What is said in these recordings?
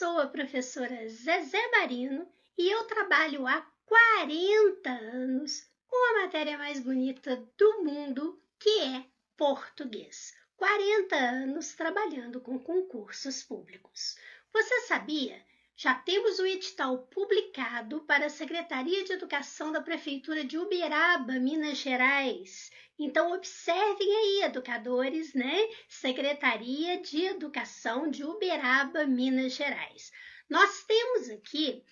sou a professora Zezé Marino e eu trabalho há 40 anos com a matéria mais bonita do mundo, que é português. 40 anos trabalhando com concursos públicos. Você sabia? Já temos o edital publicado para a Secretaria de Educação da Prefeitura de Uberaba, Minas Gerais. Então, observem aí, educadores, né? Secretaria de Educação de Uberaba, Minas Gerais. Nós temos aqui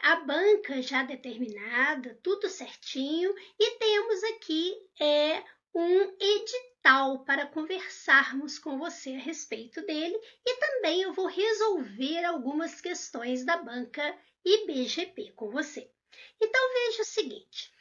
a banca já determinada, tudo certinho, e temos aqui um edital para conversarmos com você a respeito dele, e também eu vou resolver algumas questões da banca IBGP com você. Então, veja o seguinte,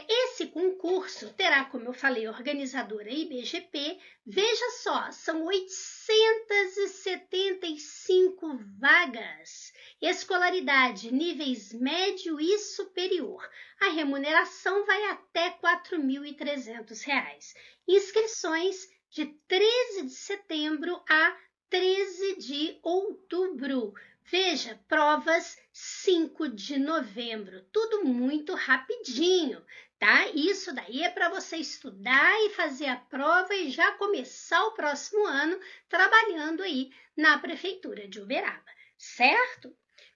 esse concurso terá, como eu falei, organizadora IBGP, veja só, são 875 vagas, escolaridade, níveis médio e superior. A remuneração vai até R$ 4.300. Inscrições de 13 de setembro a 13 de outubro. Veja, provas 5 de novembro, tudo muito rapidinho, tá? Isso daí é para você estudar e fazer a prova e já começar o próximo ano trabalhando aí na Prefeitura de Uberaba, certo?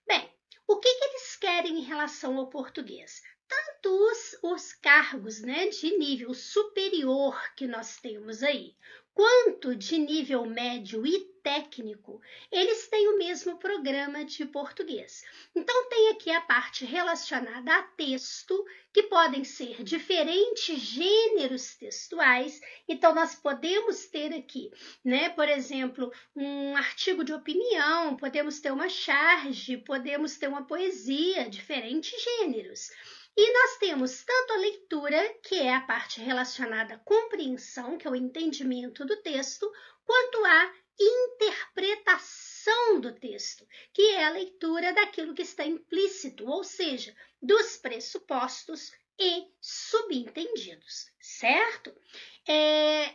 Bem, o que eles querem em relação ao português? Tanto os cargos, né, de nível superior que nós temos aí, quanto de nível médio e técnico, eles têm o mesmo programa de português. Então, tem aqui a parte relacionada a texto, que podem ser diferentes gêneros textuais. Então, nós podemos ter aqui, né, por exemplo, um artigo de opinião, podemos ter uma charge, podemos ter uma poesia, diferentes gêneros. E nós temos tanto a leitura, que é a parte relacionada à compreensão, que é o entendimento do texto, quanto a interpretação do texto, que é a leitura daquilo que está implícito, ou seja, dos pressupostos e subentendidos, certo?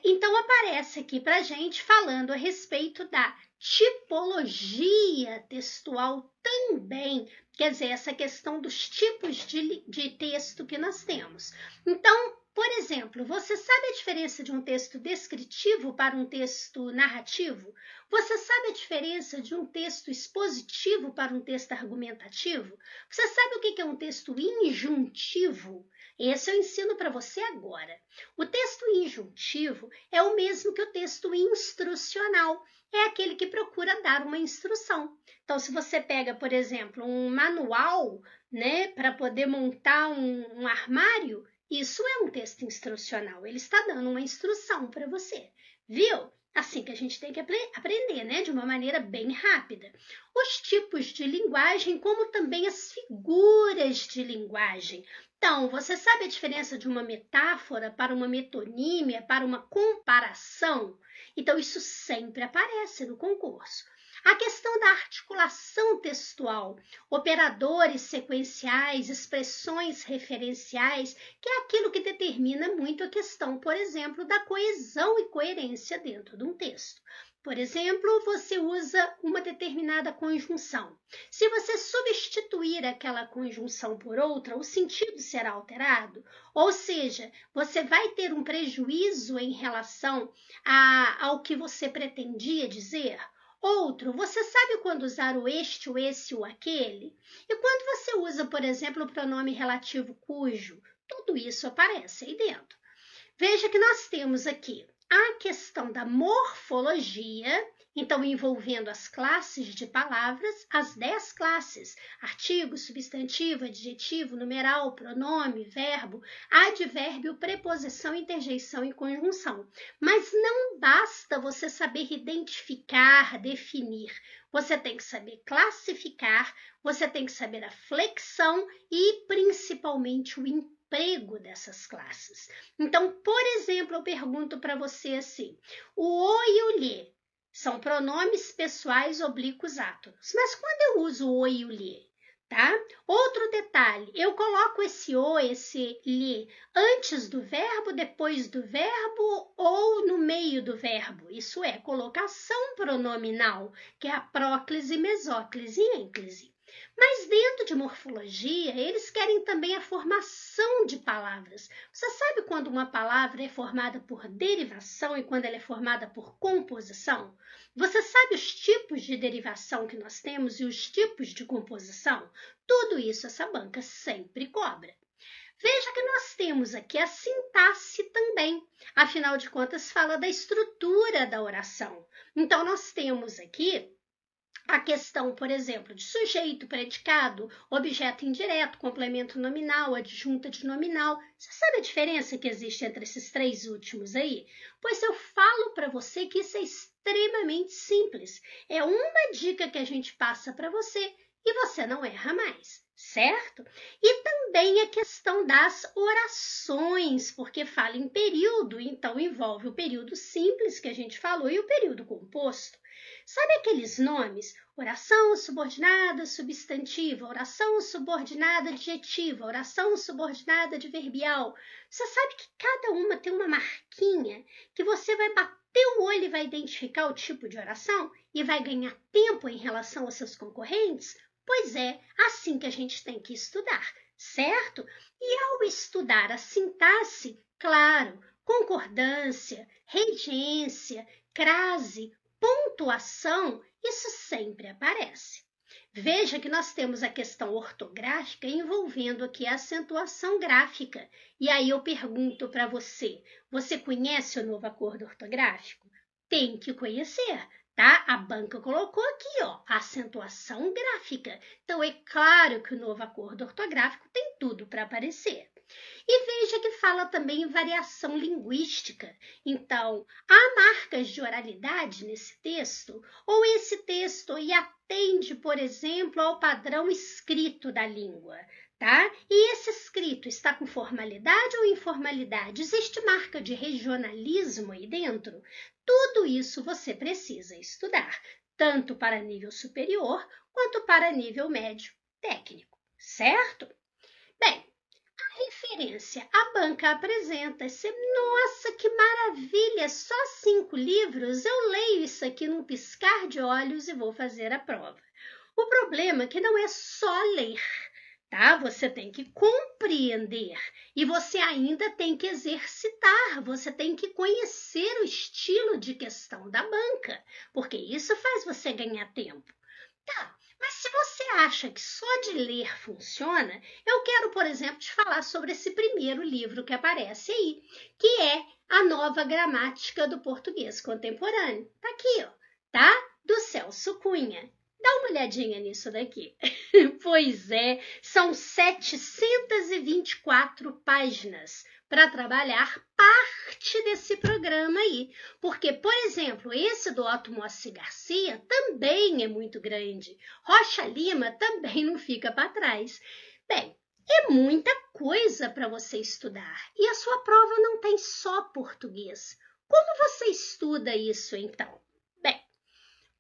Então, aparece aqui para a gente falando a respeito da tipologia textual também, quer dizer, essa questão dos tipos de texto que nós temos. Então, por exemplo, você sabe a diferença de um texto descritivo para um texto narrativo? Você sabe a diferença de um texto expositivo para um texto argumentativo? Você sabe o que é um texto injuntivo? Esse eu ensino para você agora. O texto injuntivo é o mesmo que o texto instrucional. É aquele que procura dar uma instrução. Então, se você pega, por exemplo, um manual, né, para poder montar um armário, isso é um texto instrucional. Ele está dando uma instrução para você, viu? Assim que a gente tem que aprender, né, de uma maneira bem rápida. Os tipos de linguagem, como também as figuras de linguagem. Então, você sabe a diferença de uma metáfora para uma metonímia, para uma comparação? Então, isso sempre aparece no concurso. A questão da articulação textual, operadores sequenciais, expressões referenciais, que é aquilo que determina muito a questão, por exemplo, da coesão e coerência dentro de um texto. Por exemplo, você usa uma determinada conjunção. Se você substituir aquela conjunção por outra, o sentido será alterado, ou seja, você vai ter um prejuízo em relação ao que você pretendia dizer. Outro, você sabe quando usar o este, o esse, o aquele? E quando você usa, por exemplo, o pronome relativo cujo? Tudo isso aparece aí dentro. Veja que nós temos aqui a questão da morfologia, então envolvendo as classes de palavras, as 10 classes, artigo, substantivo, adjetivo, numeral, pronome, verbo, advérbio, preposição, interjeição e conjunção. Mas não basta você saber identificar, definir. Você tem que saber classificar, você tem que saber a flexão e principalmente o emprego dessas classes. Então, por exemplo, eu pergunto para você assim, o o e o lhe são pronomes pessoais oblíquos átonos, mas quando eu uso o e o lhe, tá? Outro detalhe, eu coloco esse o, esse li, antes do verbo, depois do verbo ou no meio do verbo. Isso é colocação pronominal, que é a próclise, mesóclise e ênclise. Mas dentro de morfologia, eles querem também a formação de palavras. Você sabe quando uma palavra é formada por derivação e quando ela é formada por composição? Você sabe os tipos de derivação que nós temos e os tipos de composição? Tudo isso essa banca sempre cobra. Veja que nós temos aqui a sintaxe também. Afinal de contas, fala da estrutura da oração. Então, nós temos aqui a questão, por exemplo, de sujeito, predicado, objeto indireto, complemento nominal, adjunta de nominal. Você sabe a diferença que existe entre esses três últimos aí? Pois eu falo para você que isso é extremamente simples. É uma dica que a gente passa para você e você não erra mais, certo? E também a questão das orações, porque fala em período, então envolve o período simples que a gente falou e o período composto. Sabe aqueles nomes? Oração subordinada substantiva, oração subordinada adjetiva, oração subordinada adverbial. Você sabe que cada uma tem uma marquinha que você vai bater o olho e vai identificar o tipo de oração e vai ganhar tempo em relação aos seus concorrentes? Pois é, assim que a gente tem que estudar, certo? E ao estudar a sintaxe, claro, concordância, regência, crase, pontuação, isso sempre aparece. Veja que nós temos a questão ortográfica envolvendo aqui a acentuação gráfica. E aí eu pergunto para você, você conhece o novo acordo ortográfico? Tem que conhecer, tá? A banca colocou aqui, ó, a acentuação gráfica. Então é claro que o novo acordo ortográfico tem tudo para aparecer. E veja que fala também em variação linguística. Então, há marcas de oralidade nesse texto? Ou esse texto atende, por exemplo, ao padrão escrito da língua? Tá? E esse escrito está com formalidade ou informalidade? Existe marca de regionalismo aí dentro? Tudo isso você precisa estudar, tanto para nível superior quanto para nível médio técnico, certo? Bem, referência. A banca apresenta-se. Nossa, que maravilha! Só 5 livros? Eu leio isso aqui num piscar de olhos e vou fazer a prova. O problema é que não é só ler, tá? Você tem que compreender e você ainda tem que exercitar, você tem que conhecer o estilo de questão da banca, porque isso faz você ganhar tempo. Tá, mas se você acha que só de ler funciona, eu quero, por exemplo, te falar sobre esse primeiro livro que aparece aí, que é A Nova Gramática do Português Contemporâneo. Tá aqui, ó, tá? Do Celso Cunha. Dá uma olhadinha nisso daqui. Pois é, são 724 páginas para trabalhar parte desse programa aí. Porque, por exemplo, esse do Otto Mossi Garcia também é muito grande. Rocha Lima também não fica para trás. Bem, é muita coisa para você estudar. E a sua prova não tem só português. Como você estuda isso, então? Bem,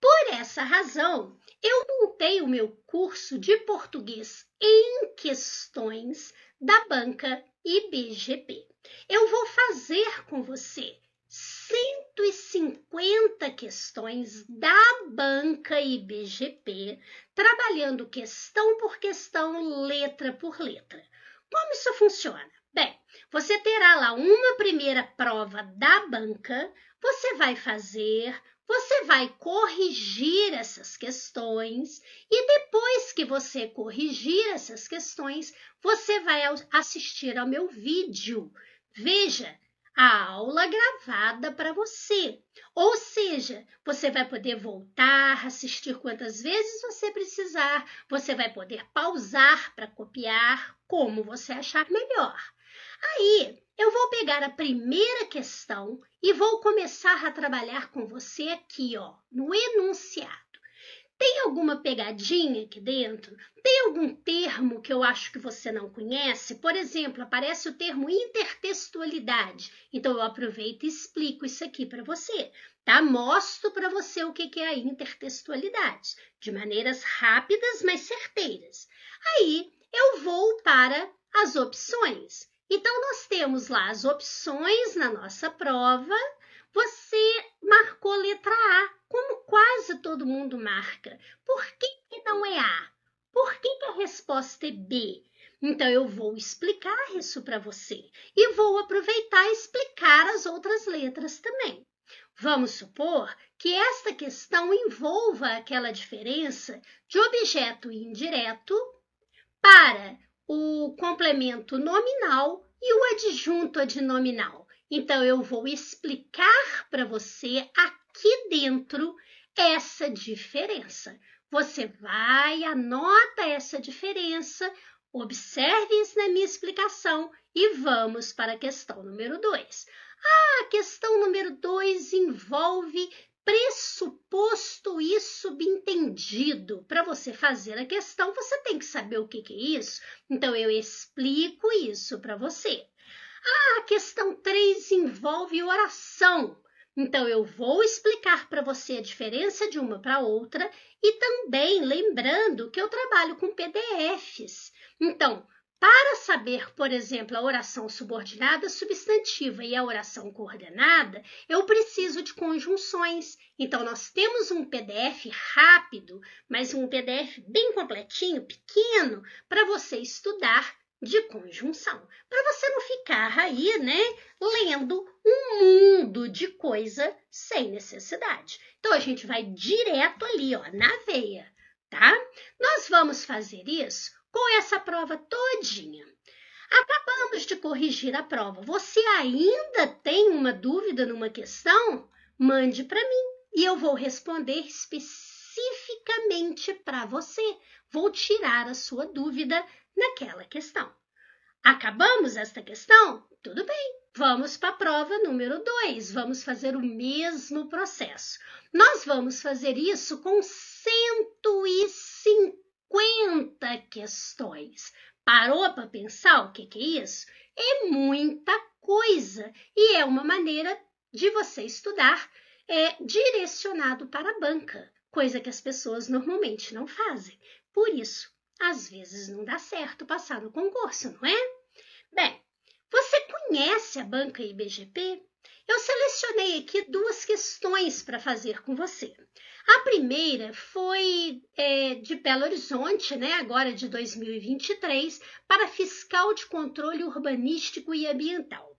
por essa razão, eu montei o meu curso de português em questões da banca IBGP. Eu vou fazer com você 150 questões da banca IBGP, trabalhando questão por questão, letra por letra. Como isso funciona? Bem, você terá lá uma primeira prova da banca, você vai fazer, você vai corrigir essas questões e depois que você corrigir essas questões, você vai assistir ao meu vídeo. Veja, a aula gravada para você. Ou seja, você vai poder voltar, assistir quantas vezes você precisar, você vai poder pausar para copiar, como você achar melhor. Aí, eu vou pegar a primeira questão e vou começar a trabalhar com você aqui, ó, no enunciado. Tem alguma pegadinha aqui dentro? Tem algum termo que eu acho que você não conhece? Por exemplo, aparece o termo intertextualidade. Então, eu aproveito e explico isso aqui para você, tá? Mostro para você o que é a intertextualidade, de maneiras rápidas, mas certeiras. Aí, eu vou para as opções. Então, nós temos lá as opções na nossa prova. Você marcou letra A, como quase todo mundo marca. Por que não é A? Por que a resposta é B? Então, eu vou explicar isso para você e vou aproveitar e explicar as outras letras também. Vamos supor que esta questão envolva aquela diferença de objeto indireto para o complemento nominal e o adjunto adnominal. Então, eu vou explicar para você aqui dentro essa diferença. Você vai, anota essa diferença, observe isso na minha explicação e vamos para a questão número 2. A questão número 2 envolve pressuposto e subentendido. Para você fazer a questão, você tem que saber o que é isso. Então, eu explico isso para você. A questão 3 envolve oração. Então, eu vou explicar para você a diferença de uma para outra e também lembrando que eu trabalho com PDFs. Então, para saber, por exemplo, a oração subordinada substantiva e a oração coordenada, eu preciso de conjunções. Então, nós temos um PDF rápido, mas um PDF bem completinho, pequeno, para você estudar de conjunção. Para você não ficar aí, né, lendo um mundo de coisa sem necessidade. Então, a gente vai direto ali, ó, na veia, tá? Nós vamos fazer isso com essa prova todinha. Acabamos de corrigir a prova. Você ainda tem uma dúvida numa questão? Mande para mim e eu vou responder especificamente para você. Vou tirar a sua dúvida naquela questão. Acabamos esta questão? Tudo bem. Vamos para a prova número 2. Vamos fazer o mesmo processo. Nós vamos fazer isso com 150 questões. Parou para pensar o que é isso? É muita coisa e é uma maneira de você estudar direcionado para a banca, coisa que as pessoas normalmente não fazem. Por isso, às vezes não dá certo passar no concurso, não é? Bem, você conhece a banca IBGP? Eu selecionei aqui 2 questões para fazer com você. A primeira foi de Belo Horizonte, né, agora de 2023, para fiscal de controle urbanístico e ambiental.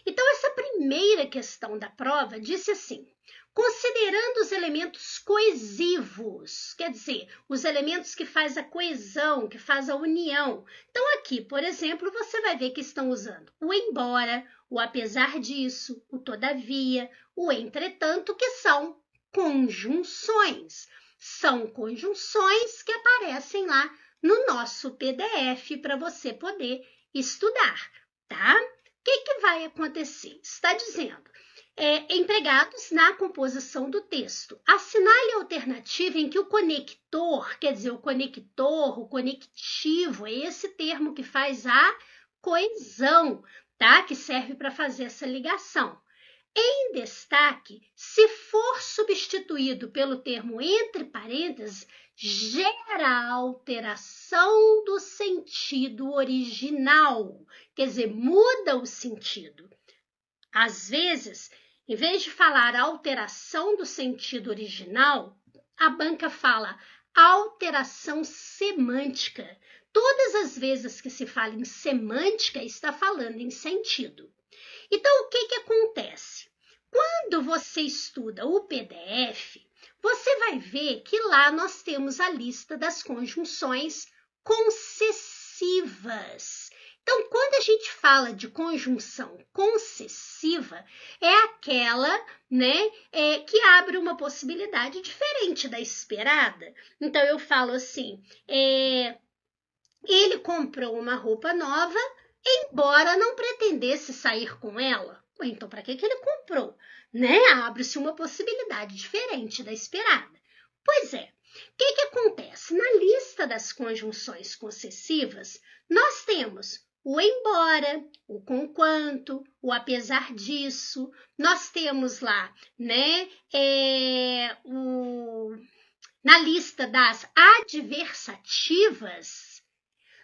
Então, essa primeira questão da prova disse assim: considerando os elementos coesivos, quer dizer, os elementos que faz a coesão, que faz a união. Então, aqui, por exemplo, você vai ver que estão usando o embora, o apesar disso, o todavia, o entretanto, que são conjunções. São conjunções que aparecem lá no nosso PDF para você poder estudar, tá? O que vai acontecer? Está dizendo, empregados na composição do texto. Assinale a alternativa em que o conector, quer dizer, o conector, o conectivo, é esse termo que faz a coesão, tá? Que serve para fazer essa ligação. Em destaque, se for substituído pelo termo entre parênteses, gera alteração do sentido original, quer dizer, muda o sentido. Às vezes, em vez de falar alteração do sentido original, a banca fala alteração semântica. Todas as vezes que se fala em semântica, está falando em sentido. Então, o que acontece? Quando você estuda o PDF, você vai ver que lá nós temos a lista das conjunções concessivas. Então, quando a gente fala de conjunção concessiva, é aquela, né, que abre uma possibilidade diferente da esperada. Então, eu falo assim, ele comprou uma roupa nova, embora não pretendesse sair com ela. Então, para que ele comprou? Né? Abre-se uma possibilidade diferente da esperada. Pois é, que acontece? Na lista das conjunções concessivas, nós temos o embora, o conquanto, o apesar disso. Nós temos lá, né, na lista das adversativas,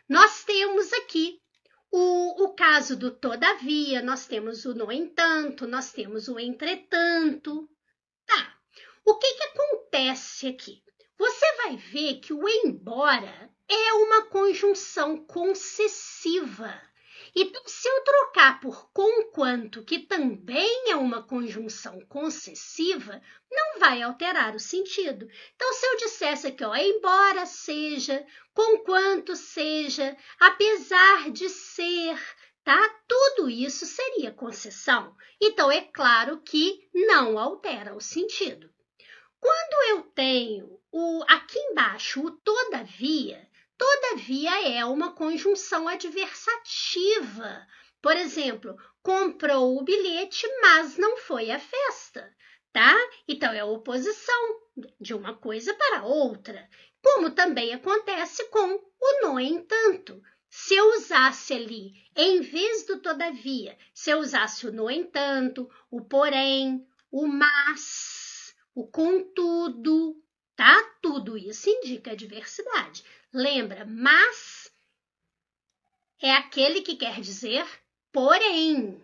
nós temos aqui o caso do todavia, nós temos o no entanto, nós temos o entretanto. Tá, o que acontece aqui? Você vai ver que o embora é uma conjunção concessiva. Então, se eu trocar por conquanto, que também é uma conjunção concessiva, não vai alterar o sentido. Então, se eu dissesse aqui, ó, embora seja, conquanto seja, apesar de ser, tá? Tudo isso seria concessão. Então, é claro que não altera o sentido. Quando eu tenho aqui embaixo o todavia é uma conjunção adversativa. Por exemplo, comprou o bilhete, mas não foi à festa, tá? Então, é a oposição de uma coisa para outra. Como também acontece com o no entanto. Se eu usasse ali, em vez do todavia, se eu usasse o no entanto, o porém, o mas, o contudo, tá? Tudo isso indica diversidade. Lembra, mas é aquele que quer dizer porém.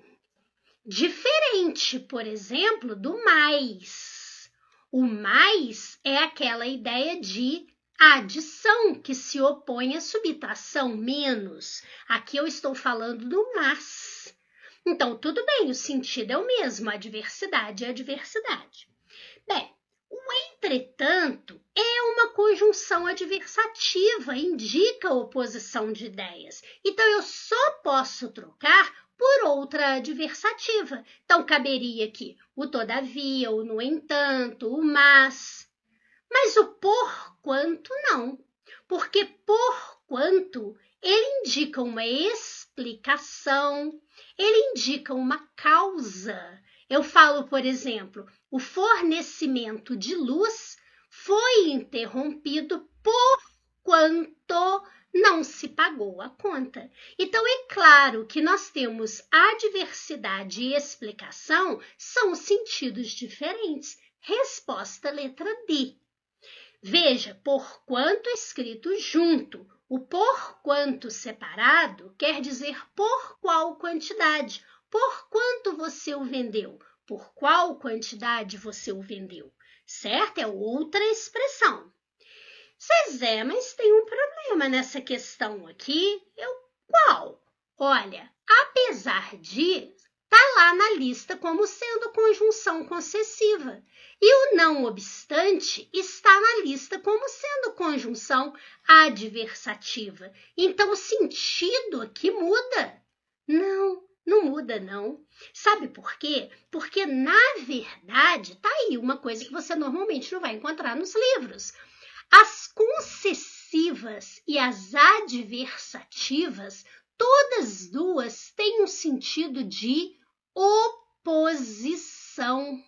Diferente, por exemplo, do mais. O mais é aquela ideia de adição que se opõe à subtração, menos. Aqui eu estou falando do mas. Então, tudo bem, o sentido é o mesmo, a diversidade é a diversidade. Bem, o entretanto é uma conjunção adversativa, indica a oposição de ideias. Então, eu só posso trocar por outra adversativa. Então, caberia aqui o todavia, o no entanto, o mas. Mas o porquanto não, porque porquanto ele indica uma explicação, ele indica uma causa. Eu falo, por exemplo, o fornecimento de luz foi interrompido porquanto não se pagou a conta. Então, é claro que nós temos adversidade e explicação, são sentidos diferentes. Resposta letra D. Veja, porquanto escrito junto. O porquanto separado quer dizer por qual quantidade. Por quanto você o vendeu? Por qual quantidade você o vendeu? Certo? É outra expressão. Zezé, mas tem um problema nessa questão aqui. Qual? Olha, apesar de, tá lá na lista como sendo conjunção concessiva. E o não obstante está na lista como sendo conjunção adversativa. Então, o sentido aqui muda? Não muda, não. Sabe por quê? Porque, na verdade, tá aí uma coisa que você normalmente não vai encontrar nos livros. As concessivas e as adversativas, todas duas têm um sentido de oposição.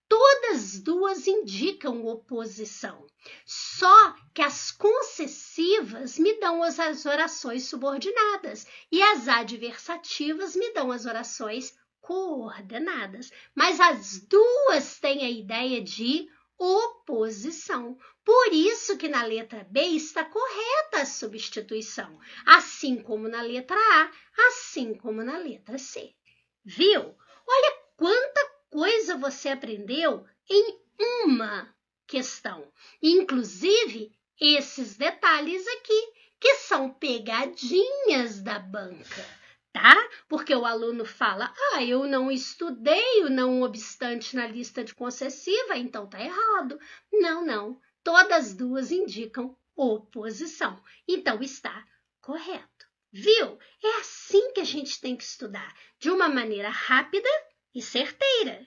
Todas duas indicam oposição. Só que as concessivas me dão as orações subordinadas e as adversativas me dão as orações coordenadas. Mas as duas têm a ideia de oposição. Por isso que na letra B está correta a substituição, assim como na letra A, assim como na letra C. Viu? Olha quanta coisa você aprendeu em uma questão. Inclusive, esses detalhes aqui, que são pegadinhas da banca, tá? Porque o aluno fala, eu não estudei o não obstante na lista de concessiva, então tá errado. Não. Todas duas indicam oposição. Então, está correto. Viu? É assim que a gente tem que estudar, de uma maneira rápida e certeira.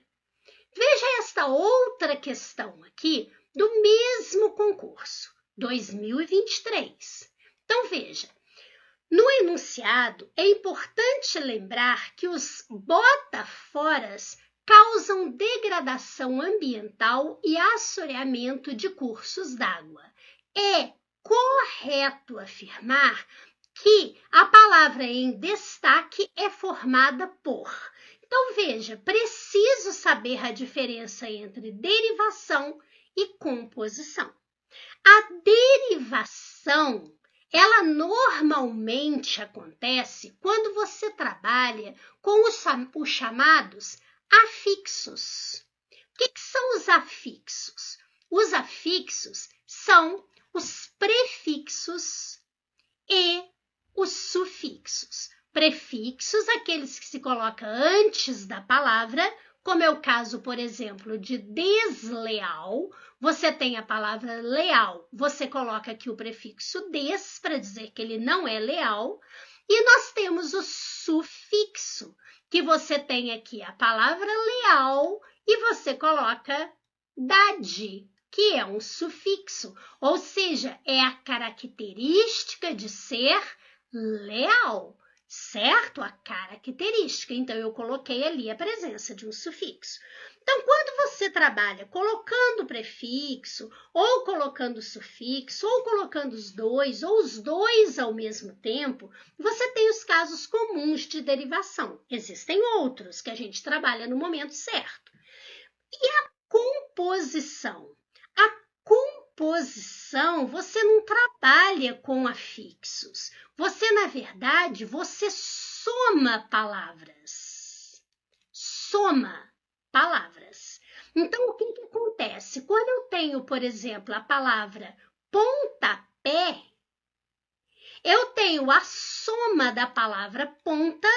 Veja esta outra questão aqui do mesmo concurso, 2023. Então, veja, no enunciado é importante lembrar que os botaforas causam degradação ambiental e assoreamento de cursos d'água. É correto afirmar que a palavra em destaque é formada por. Então, veja, preciso saber a diferença entre derivação e composição. A derivação, ela normalmente acontece quando você trabalha com os chamados afixos. O que são os afixos? Os afixos são os prefixos e os sufixos. Prefixos, aqueles que se colocam antes da palavra, como é o caso, por exemplo, de desleal. Você tem a palavra leal, você coloca aqui o prefixo des para dizer que ele não é leal. E nós temos o sufixo, que você tem aqui a palavra leal e você coloca dade, que é um sufixo, ou seja, é a característica de ser leal, certo? A característica. Então, eu coloquei ali a presença de um sufixo. Então, quando você trabalha colocando prefixo, ou colocando sufixo, ou colocando os dois ao mesmo tempo, você tem os casos comuns de derivação. Existem outros que a gente trabalha no momento certo. E a composição? A composição, você não trabalha com afixos. Você, na verdade, você soma palavras. Soma palavras. Então, o que acontece? Quando eu tenho, por exemplo, a palavra pontapé, eu tenho a soma da palavra ponta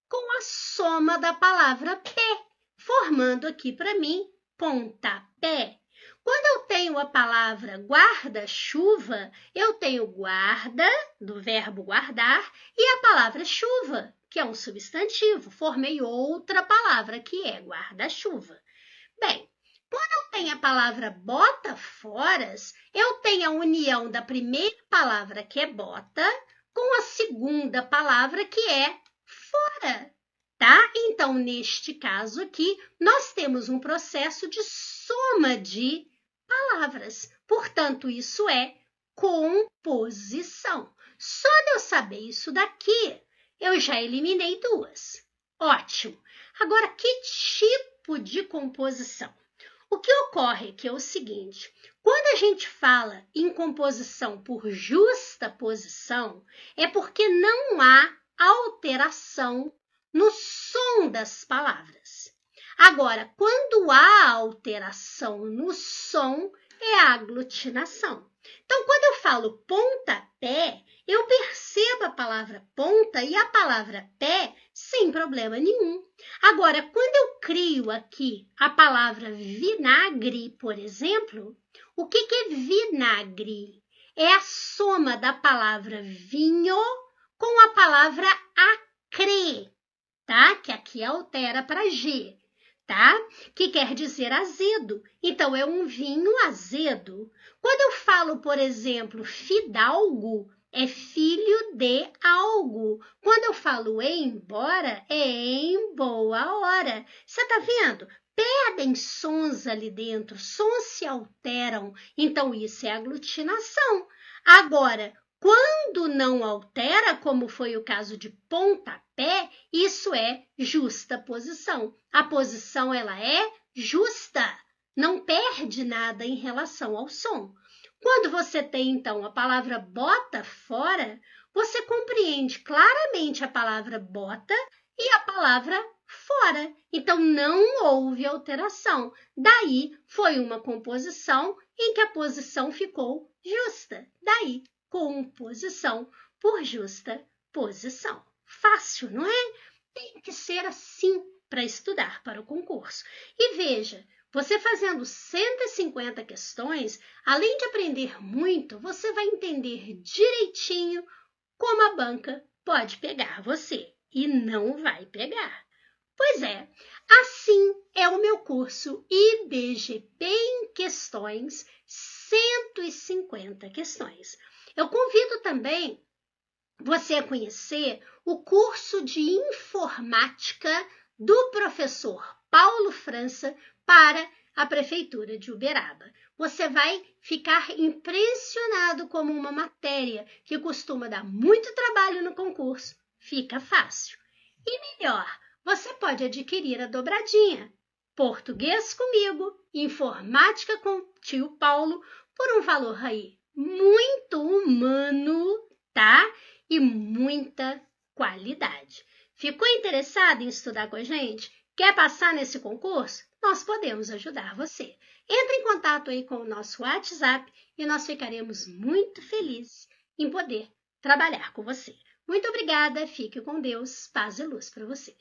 com a soma da palavra pé, formando aqui para mim pontapé. Quando eu tenho a palavra guarda-chuva, eu tenho guarda, do verbo guardar, e a palavra chuva, que é um substantivo. Formei outra palavra, que é guarda-chuva. Bem, quando eu tenho a palavra bota-foras, eu tenho a união da primeira palavra, que é bota, com a segunda palavra, que é fora. Tá? Então, neste caso aqui, nós temos um processo de soma de palavras. Portanto, isso é composição. Só de eu saber isso daqui, eu já eliminei duas. Ótimo. Agora, que tipo de composição? O que ocorre aqui é o seguinte: quando a gente fala em composição por justaposição, é porque não há alteração no som das palavras. Agora, quando há alteração no som, é a aglutinação. Então, quando eu falo pontapé, eu percebo a palavra ponta e a palavra pé sem problema nenhum. Agora, quando eu crio aqui a palavra vinagre, por exemplo, o que é vinagre? É a soma da palavra vinho com a palavra acre, tá? Que aqui altera para G, tá? Que quer dizer azedo. Então, é um vinho azedo. Quando eu falo, por exemplo, fidalgo, é filho de algo. Quando eu falo embora, é em boa hora. Você tá vendo? Perdem sons ali dentro, sons se alteram. Então, isso é aglutinação. Agora, quando não altera, como foi o caso de pontapé, isso é justaposição. A posição, ela é justa, não perde nada em relação ao som. Quando você tem, então, a palavra bota fora, você compreende claramente a palavra bota e a palavra fora. Então, não houve alteração. Daí, foi uma composição em que a posição ficou justa. Daí, composição por justa posição. Fácil, não é? Tem que ser assim para estudar para o concurso. E veja, você fazendo 150 questões, além de aprender muito, você vai entender direitinho como a banca pode pegar você e não vai pegar. Pois é, assim é o meu curso IBGP em questões, 150 questões. Eu convido também você a conhecer o curso de informática do professor Paulo França para a Prefeitura de Uberaba. Você vai ficar impressionado como uma matéria que costuma dar muito trabalho no concurso fica fácil. E melhor, você pode adquirir a dobradinha Português comigo, Informática com tio Paulo, por um valor aí muito humano, tá? E muita qualidade. Ficou interessado em estudar com a gente? Quer passar nesse concurso? Nós podemos ajudar você. Entre em contato aí com o nosso WhatsApp e nós ficaremos muito felizes em poder trabalhar com você. Muito obrigada, fique com Deus, paz e luz para você.